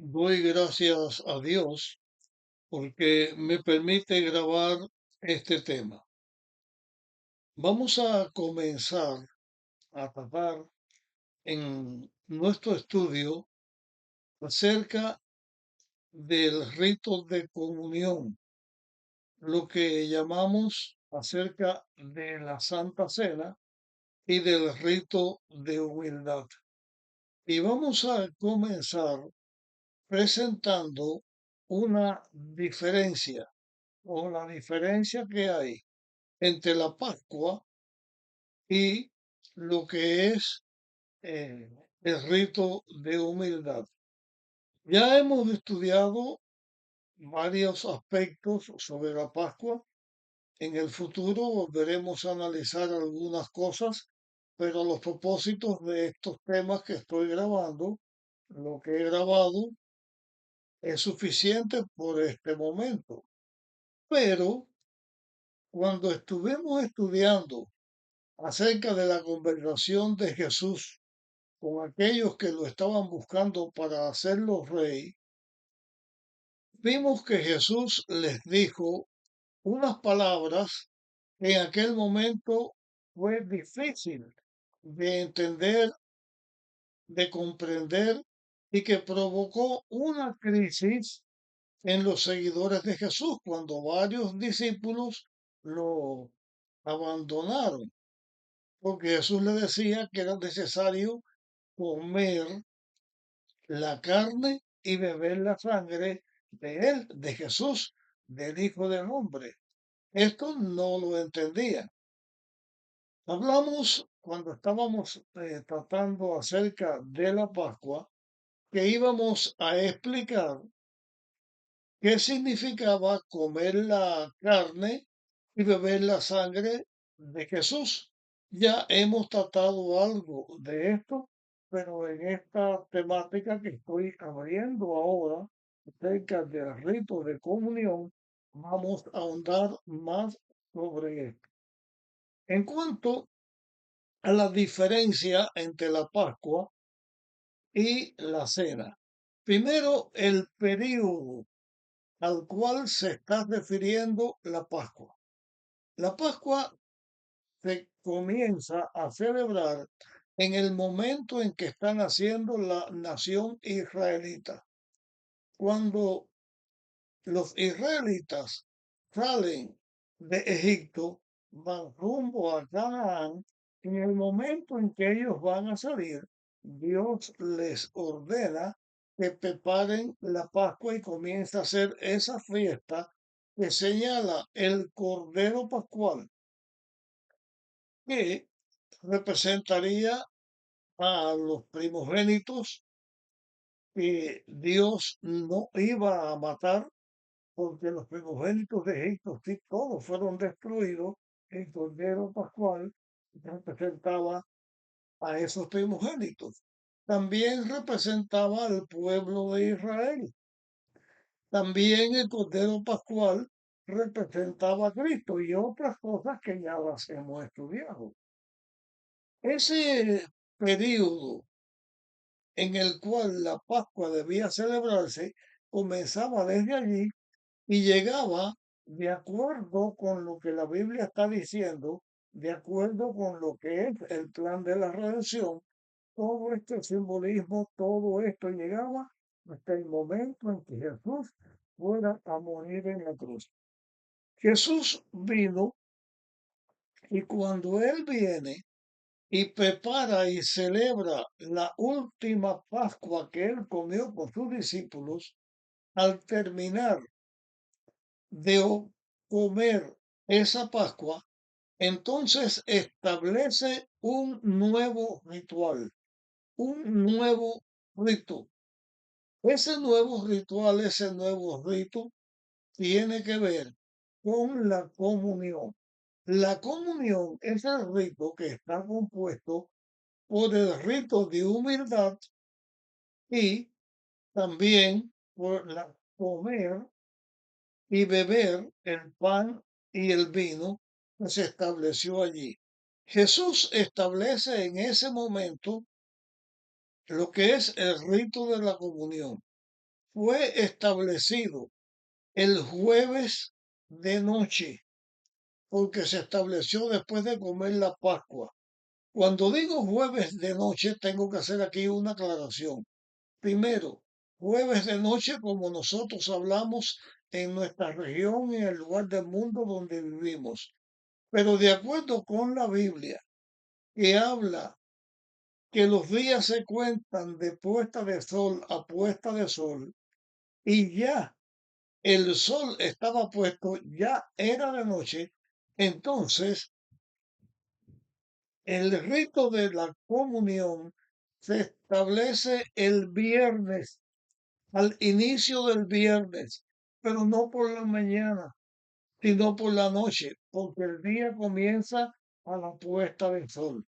Doy gracias a Dios porque me permite grabar este tema. Vamos a comenzar a tratar en nuestro estudio acerca del rito de comunión, lo que llamamos acerca de la Santa Cena y del rito de humildad. Y vamos a comenzar presentando una diferencia o la diferencia que hay entre la Pascua y lo que es eh, el rito de humildad. Ya hemos estudiado varios aspectos sobre la Pascua. En el futuro volveremos a analizar algunas cosas, pero los propósitos de estos temas que estoy grabando, lo que he grabado, es suficiente por este momento. Pero cuando estuvimos estudiando acerca de la conversación de Jesús con aquellos que lo estaban buscando para hacerlo rey, vimos que Jesús les dijo unas palabras que en aquel momento fue difícil de entender, de comprender y que provocó una crisis en los seguidores de Jesús cuando varios discípulos lo abandonaron, porque Jesús le decía que era necesario comer la carne y beber la sangre de él, de Jesús, del Hijo del Hombre. Esto no lo entendía. Hablamos cuando estábamos tratando acerca de la Pascua, que íbamos a explicar qué significaba comer la carne y beber la sangre de Jesús. Ya hemos tratado algo de esto, pero en esta temática que estoy abriendo ahora, acerca del rito de comunión, vamos a ahondar más sobre esto. En cuanto a la diferencia entre la Pascua y la cena, primero el periodo al cual se está refiriendo la Pascua. La Pascua se comienza a celebrar en el momento en que está naciendo la nación israelita. Cuando los israelitas salen de Egipto, van rumbo a Canaán, en el momento en que ellos van a salir, Dios les ordena que preparen la Pascua y comienza a hacer esa fiesta que señala el Cordero Pascual, que representaría a los primogénitos que Dios no iba a matar porque los primogénitos de Egipto sí todos fueron destruidos. El Cordero Pascual representaba a esos primogénitos. También representaba al pueblo de Israel. También el Cordero Pascual representaba a Cristo y otras cosas que ya las hemos estudiado. Ese periodo en el cual la Pascua debía celebrarse comenzaba desde allí y llegaba de acuerdo con lo que la Biblia está diciendo, de acuerdo con lo que es el plan de la redención. Todo este simbolismo, todo esto llegaba hasta el momento en que Jesús fuera a morir en la cruz. Jesús vino y cuando Él viene y prepara y celebra la última Pascua que Él comió con sus discípulos, al terminar de comer esa Pascua, entonces establece un nuevo ritual, un nuevo rito. Ese nuevo ritual, ese nuevo rito tiene que ver con la comunión. La comunión es el rito que está compuesto por el rito de humildad y también por la comer y beber el pan y el vino que se estableció allí. Jesús establece en ese momento lo que es el rito de la comunión. fue establecido el jueves de noche, porque se estableció después de comer la Pascua. Cuando digo jueves de noche, tengo que hacer aquí una aclaración. Primero, jueves de noche, como nosotros hablamos en nuestra región, en el lugar del mundo donde vivimos. Pero de acuerdo con la Biblia, que habla que los días se cuentan de puesta de sol a puesta de sol, y ya el sol estaba puesto, ya era de noche, entonces el rito de la comunión se establece el viernes, al inicio del viernes, pero no por la mañana, sino por la noche, porque el día comienza a la puesta del sol.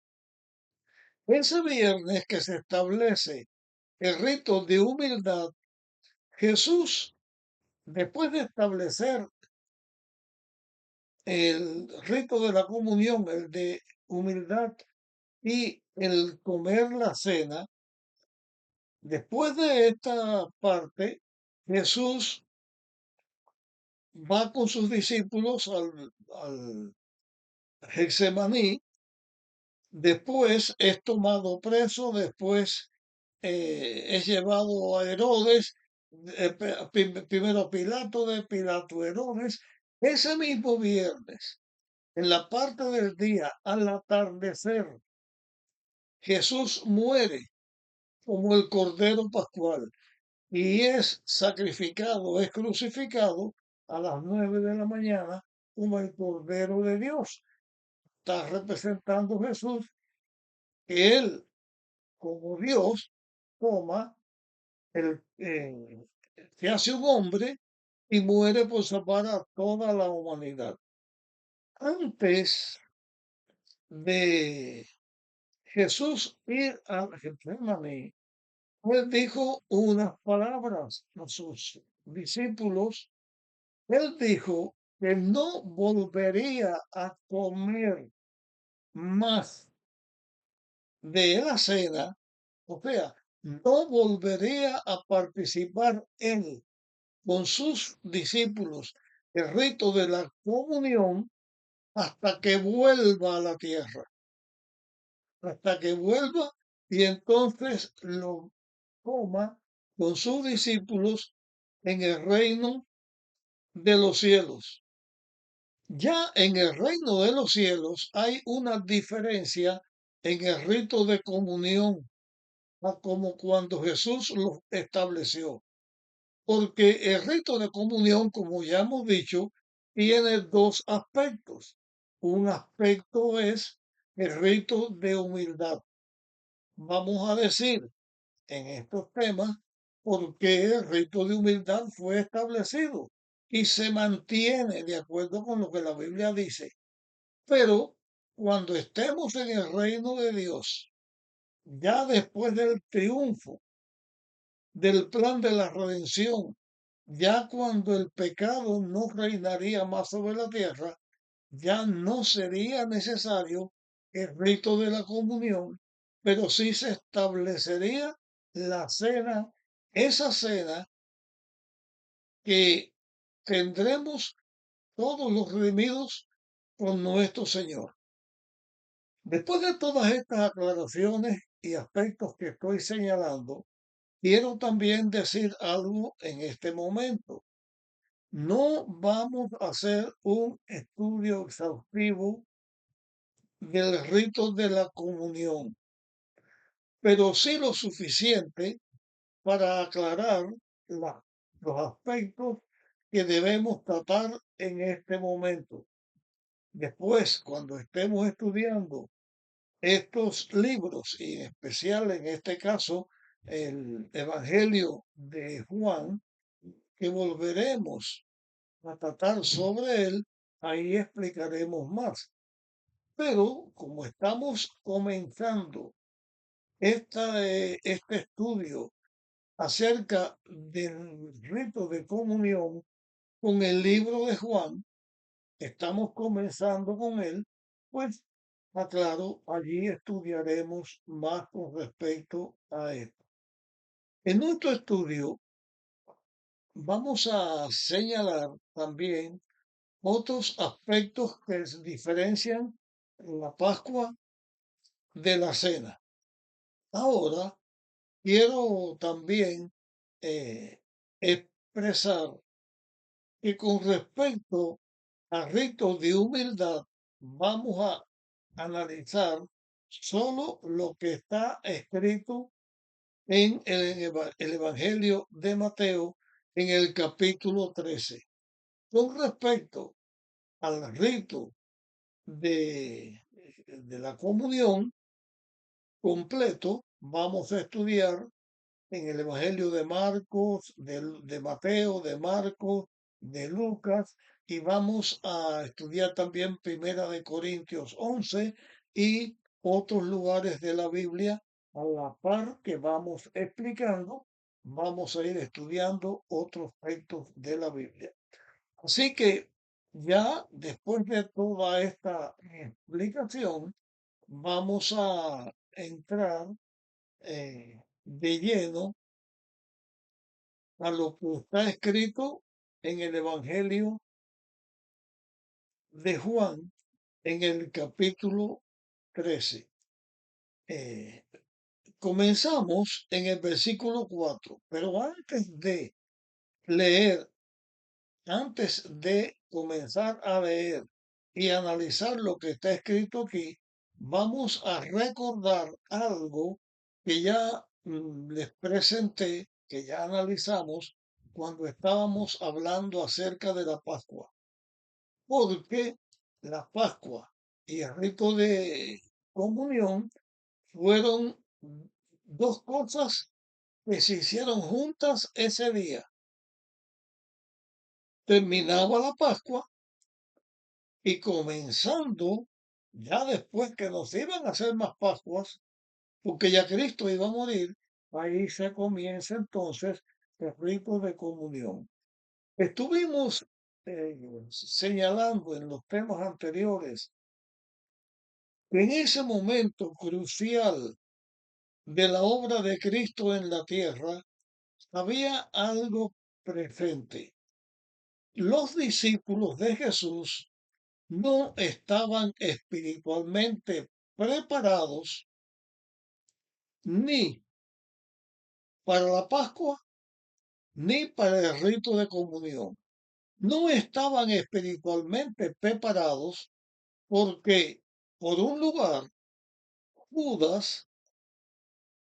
Ese viernes que se establece el rito de humildad, Jesús, después de establecer el rito de la comunión, el de humildad y el comer la cena, después de esta parte, Jesús va con sus discípulos al Getsemaní, después es tomado preso, después es llevado a Herodes, primero a Pilato, de Pilato a Herodes. Ese mismo viernes, en la parte del día, al atardecer, Jesús muere como el Cordero Pascual y es sacrificado, es crucificado a las 9 de la mañana como el Cordero de Dios. Está representando Jesús que él, como Dios, toma se hace un hombre y muere por salvar a toda la humanidad. Antes de Jesús ir a Getsemaní, él dijo unas palabras a sus discípulos. Él dijo que no volvería a comer más de la cena, o sea, no volvería a participar él con sus discípulos el rito de la comunión hasta que vuelva a la tierra, hasta que vuelva y entonces lo coma con sus discípulos en el reino de los cielos. Ya en el reino de los cielos hay una diferencia en el rito de comunión, como cuando Jesús lo estableció. Porque el rito de comunión, como ya hemos dicho, tiene dos aspectos. Un aspecto es el rito de humildad. Vamos a decir en estos temas por qué el rito de humildad fue establecido y se mantiene de acuerdo con lo que la Biblia dice. Pero cuando estemos en el reino de Dios, ya después del triunfo del plan de la redención, ya cuando el pecado no reinaría más sobre la tierra, ya no sería necesario el rito de la comunión, pero sí se establecería la cena, esa cena que tendremos todos los redimidos con nuestro Señor. Después de todas estas aclaraciones y aspectos que estoy señalando, quiero también decir algo en este momento. No vamos a hacer un estudio exhaustivo del rito de la comunión, pero sí lo suficiente para aclarar la- los aspectos que debemos tratar en este momento. Después, cuando estemos estudiando estos libros, y en especial en este caso el Evangelio de Juan, que volveremos a tratar sobre él, ahí explicaremos más. Pero como estamos comenzando este estudio acerca del rito de comunión con el libro de Juan, estamos comenzando con él, pues aclaro, allí estudiaremos más con respecto a esto. En nuestro estudio vamos a señalar también otros aspectos que diferencian la Pascua de la cena. Ahora quiero también expresar que con respecto a ritos de humildad, vamos a analizar solo lo que está escrito en el Evangelio de Mateo en el capítulo 13. Con respecto al rito de la comunión completo, vamos a estudiar en el Evangelio de Marcos, de Mateo, de Marcos, de Lucas, y vamos a estudiar también Primera de Corintios 11 y otros lugares de la Biblia a la par que vamos explicando, vamos a ir estudiando otros aspectos de la Biblia. Así que ya después de toda esta explicación, vamos a entrar de lleno a lo que está escrito en el Evangelio de Juan, en el capítulo 13. Eh, Comenzamos en el versículo 4, pero leer, antes de comenzar a leer y analizar lo que está escrito aquí, vamos a recordar algo que ya les presenté, que ya analizamos cuando estábamos hablando acerca de la Pascua. Porque la Pascua y el rito de comunión fueron dos cosas que se hicieron juntas ese día. Terminaba la Pascua y comenzando, ya después que nos iban a hacer más Pascuas, porque ya Cristo iba a morir, ahí se comienza entonces el rito de comunión. Estuvimos señalando en los temas anteriores que en ese momento crucial de la obra de Cristo en la tierra había algo presente. Los discípulos de Jesús no estaban espiritualmente preparados ni para la Pascua ni para el rito de comunión. No estaban espiritualmente preparados porque, por un lugar, Judas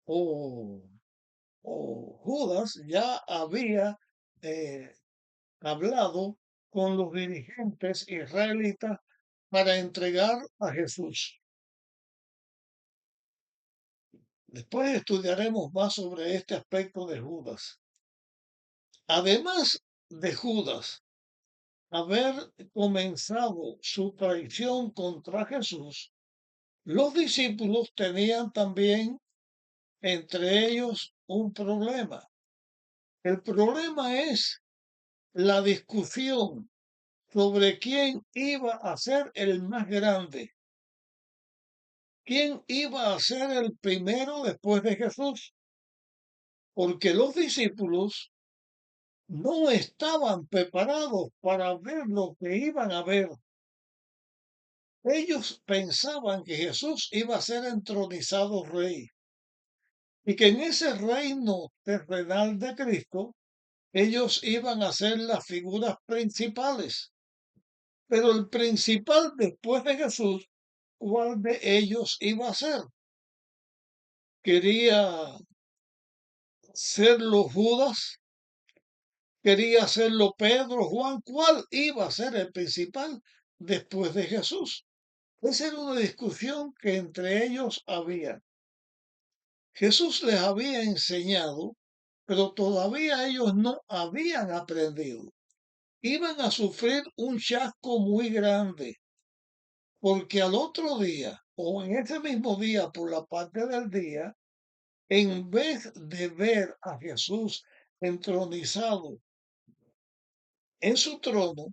o, Judas ya había eh, hablado con los dirigentes israelitas para entregar a Jesús. Después estudiaremos más sobre este aspecto de Judas. Además de Judas haber comenzado su traición contra Jesús, los discípulos tenían también entre ellos un problema. El problema es la discusión sobre quién iba a ser el más grande, quién iba a ser el primero después de Jesús, porque los discípulos no estaban preparados para ver lo que iban a ver. Ellos pensaban que Jesús iba a ser entronizado rey y que en ese reino terrenal de Cristo ellos iban a ser las figuras principales. Pero el principal después de Jesús, ¿cuál de ellos iba a ser? ¿Quería serlo Judas? ¿Quería serlo Pedro, Juan? ¿Cuál iba a ser el principal después de Jesús? Esa era una discusión que entre ellos había. Jesús les había enseñado, pero todavía ellos no habían aprendido. Iban a sufrir un chasco muy grande, porque al otro día, o en ese mismo día, por la parte del día, en vez de ver a Jesús entronizado en su trono,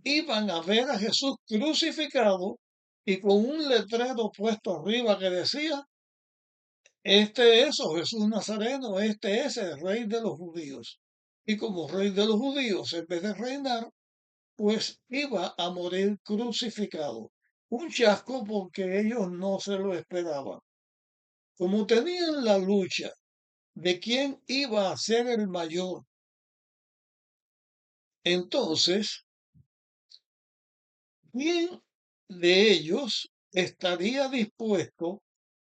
iban a ver a Jesús crucificado y con un letrero puesto arriba que decía, este es, o Jesús Nazareno, este es el rey de los judíos. y como rey de los judíos, en vez de reinar, pues iba a morir crucificado. Un chasco porque ellos no se lo esperaban. Como tenían la lucha de quién iba a ser el mayor, entonces, ¿quién de ellos estaría dispuesto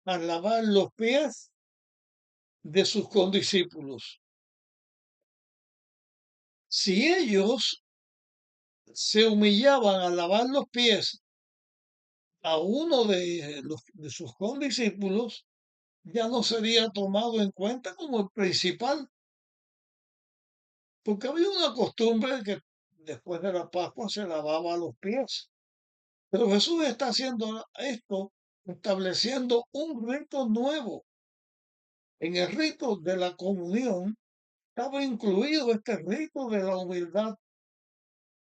a lavar los pies de sus condiscípulos? Si ellos se humillaban a lavar los pies a uno de sus condiscípulos, ya no sería tomado en cuenta como el principal, porque había una costumbre que después de la Pascua se lavaba los pies. Pero Jesús está haciendo esto, estableciendo un rito nuevo. En el rito de la comunión estaba incluido este rito de la humildad.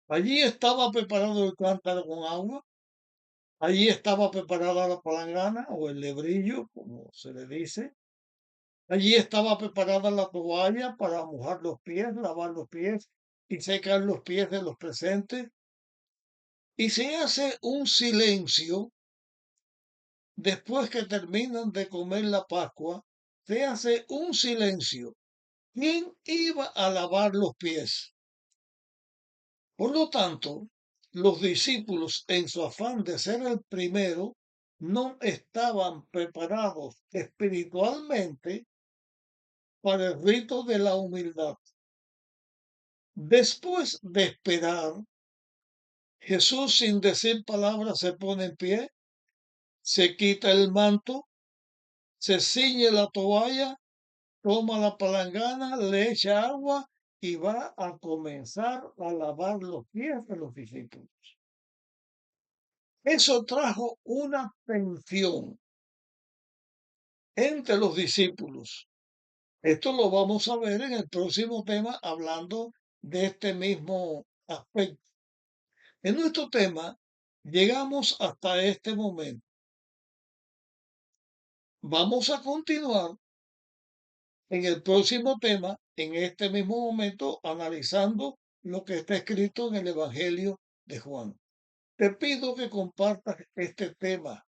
Allí estaba preparado el cántaro con agua, allí estaba preparada la palangana o el lebrillo, como se le dice. Allí estaba preparada la toalla para mojar los pies, lavar los pies y secar los pies de los presentes. Y se hace un silencio después que terminan de comer la Pascua. Se hace un silencio. ¿Quién iba a lavar los pies? Por lo tanto, los discípulos, en su afán de ser el primero, no estaban preparados espiritualmente para el rito de la humildad. Después de esperar, Jesús, sin decir palabras, se pone en pie, se quita el manto, se ciñe la toalla, toma la palangana, le echa agua y va a comenzar a lavar los pies de los discípulos. Eso trajo una tensión entre los discípulos. Esto lo vamos a ver en el próximo tema hablando de este mismo aspecto. En nuestro tema llegamos hasta este momento. Vamos a continuar en el próximo tema, en este mismo momento, analizando lo que está escrito en el Evangelio de Juan. Te pido que compartas este tema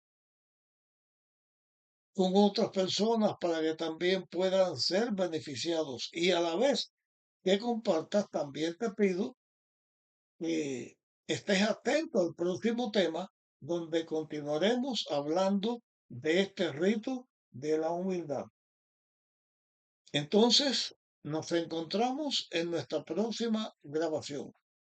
con otras personas para que también puedan ser beneficiados y a la vez que compartas, también te pido que estés atento al próximo tema donde continuaremos hablando de este rito de la humildad. Entonces, nos encontramos en nuestra próxima grabación.